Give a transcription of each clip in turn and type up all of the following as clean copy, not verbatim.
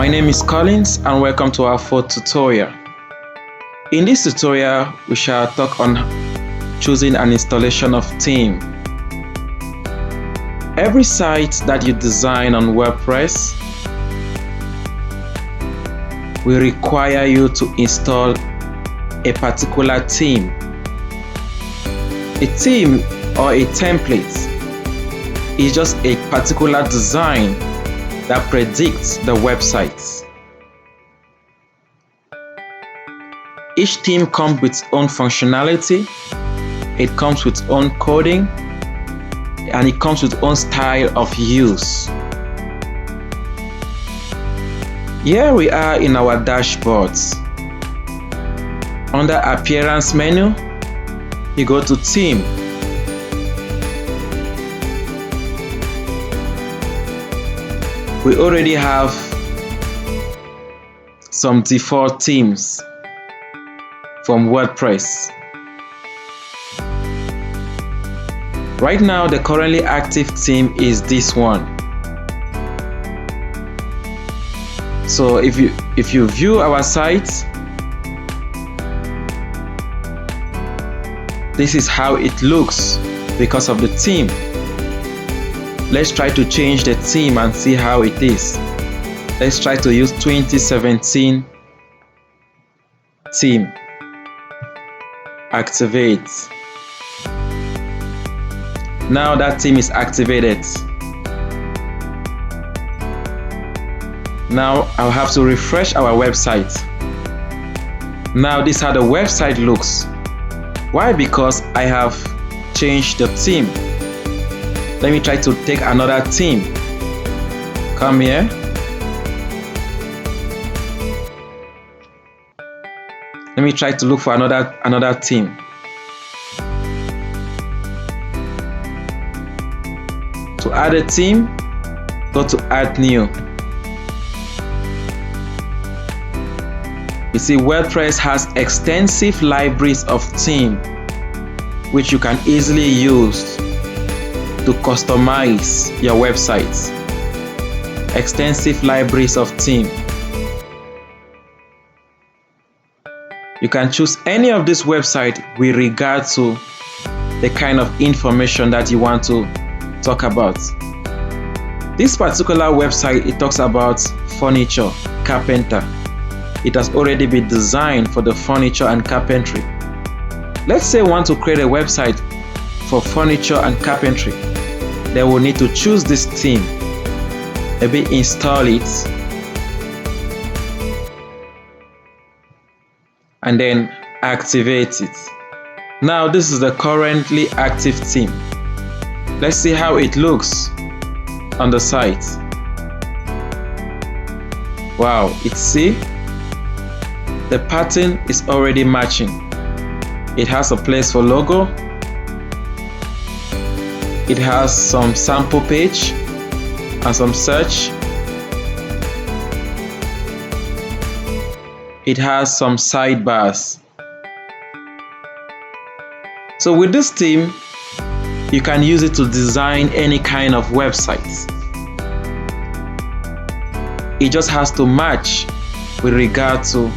My name is Collins and welcome to our fourth tutorial. In this tutorial, we shall talk on choosing an installation of theme. Every site that you design on WordPress will require you to install a particular theme. A theme or a template is just a particular design that predicts the websites. Each theme comes with its own functionality, it comes with its own coding, and it comes with its own style of use. Here we are in our dashboards. Under Appearance menu, you go to Theme. We already have some default themes from WordPress. Right now, the currently active theme is this one. So if you view our site, this is how it looks because of the theme. Let's try to change the theme and see how it is. Let's try to use 2017 theme. Activate. Now that theme is activated. Now I'll have to refresh our website. Now this is how the website looks. Why? Because I have changed the theme. Let me try to take another theme. Come here. Let me try to look for another theme. To add a theme, go to Add New. You see, WordPress has extensive libraries of theme which you can easily use to customize your websites. Extensive libraries of theme. You can choose any of this website with regard to the kind of information that you want to talk about. This particular website, it talks about furniture, carpenter. It has already been designed for the furniture and carpentry. Let's say we want to create a website for furniture and carpentry. Then we'll need to choose this theme, maybe install it, and then activate it. Now this is the currently active theme. Let's see how it looks on the site. Wow, see, the pattern is already matching. It has a place for logo. It has some sample page and some search. It has some sidebars. So with this theme, you can use it to design any kind of websites. It just has to match with regard to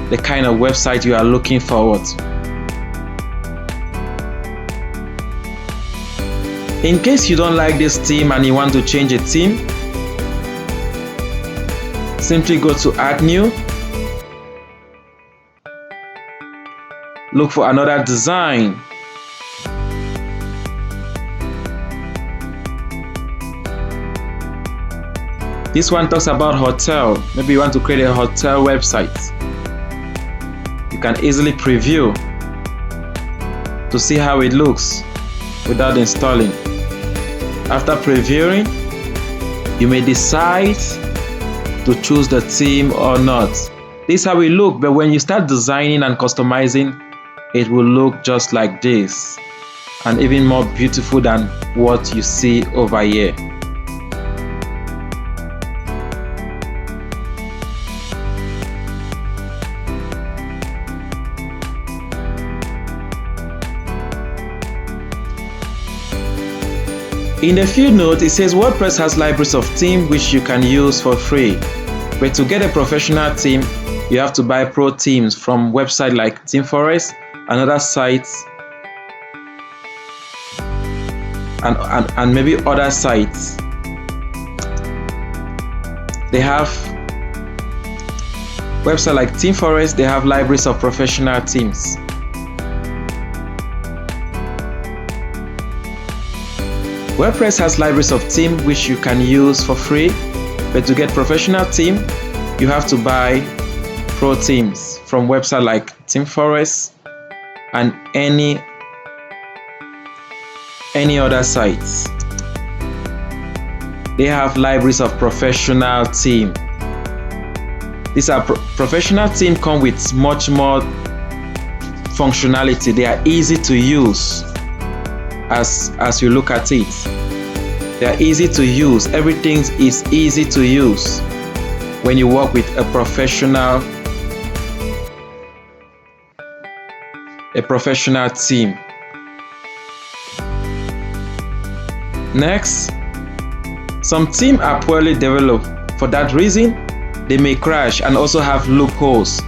the kind of website you are looking forward to. In case you don't like this theme and you want to change a theme, simply go to Add New. Look for another design. This one talks about hotel. Maybe you want to create a hotel website. You can easily preview to see how it looks without installing. After previewing, you may decide to choose the theme or not. This is how it looks, but when you start designing and customizing, it will look just like this, and even more beautiful than what you see over here. In the field note, it says WordPress has libraries of theme which you can use for free. But to get a professional theme, you have to buy pro themes from websites like ThemeForest and other sites, and maybe other sites. They have websites like ThemeForest, they have libraries of professional themes. WordPress has libraries of theme which you can use for free, but to get professional theme, you have to buy pro themes from websites like ThemeForest and any other sites. They have libraries of professional theme. These are professional theme come with much more functionality. They are easy to use. As you look at it, they are easy to use. Everything is easy to use when you work with a professional team. Next, some themes are poorly developed. For that reason, they may crash and also have loopholes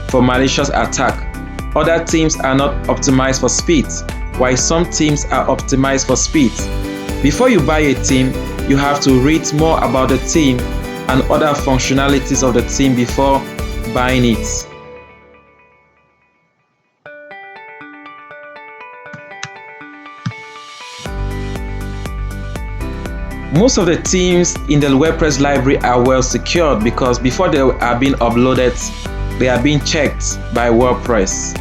for malicious attack. Other themes are not optimized for speed, while some themes are optimized for speed. Before you buy a theme, you have to read more about the theme and other functionalities of the theme before buying it. Most of the themes in the WordPress library are well secured because before they are being uploaded, they are being checked by WordPress.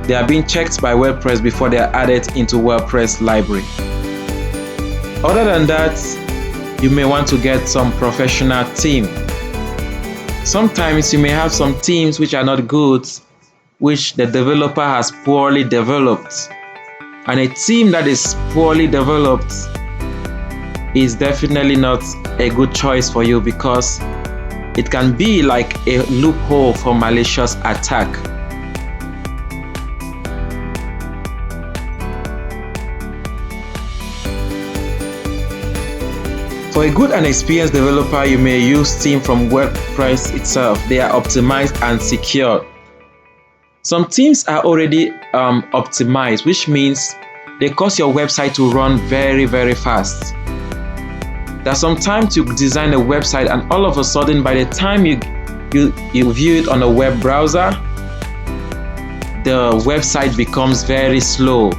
They are being checked by WordPress before they are added into WordPress library. Other than that, you may want to get some professional theme. Sometimes you may have some themes which are not good, which the developer has poorly developed. And a theme that is poorly developed is definitely not a good choice for you because it can be like a loophole for malicious attack. For a good and experienced developer, you may use themes from WordPress itself. They are optimized and secure. Some themes are already optimized, which means they cause your website to run very, very fast. There's sometimes you design a website and all of a sudden by the time you view it on a web browser, the website becomes very slow,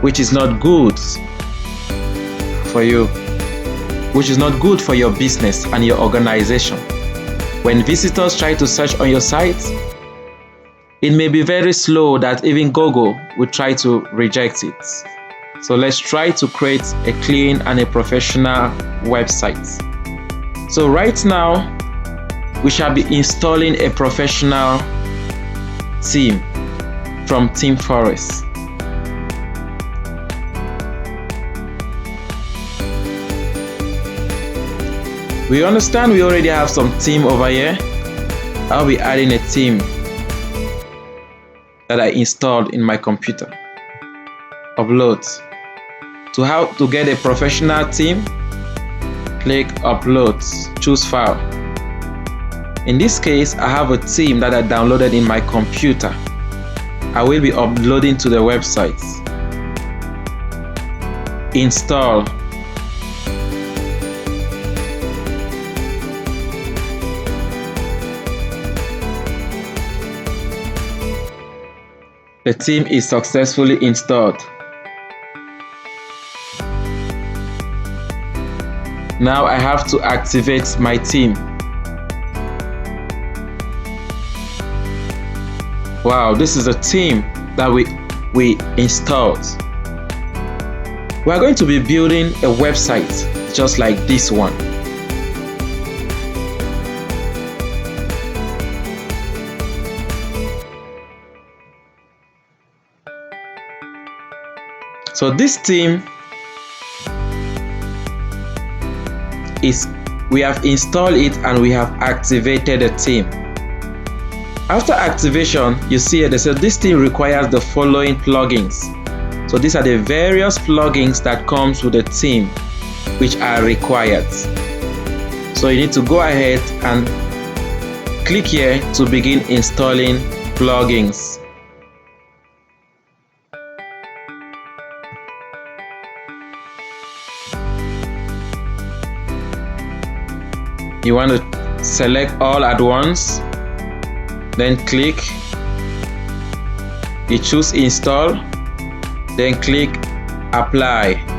which is not good for you, which is not good for your business and your organization. When visitors try to search on your site, it may be very slow that even Google would try to reject it. So let's try to create a clean and a professional website. So right now, we shall be installing a professional theme from ThemeForest. We understand we already have some theme over here. I'll be adding a theme that I installed in my computer. Upload. How to get a professional theme, click upload, choose file. In this case, I have a theme that I downloaded in my computer. I will be uploading to the website. Install. The theme is successfully installed. Now I have to activate my theme. Wow, this is a theme that we installed. We are going to be building a website just like this one. So this theme we have installed it and we have activated the theme. After activation, you see it says this theme requires the following plugins. So these are the various plugins that comes with the theme which are required. So So you need to go ahead and click here to begin installing plugins. You want to select all at once, then click, you choose install, then click apply.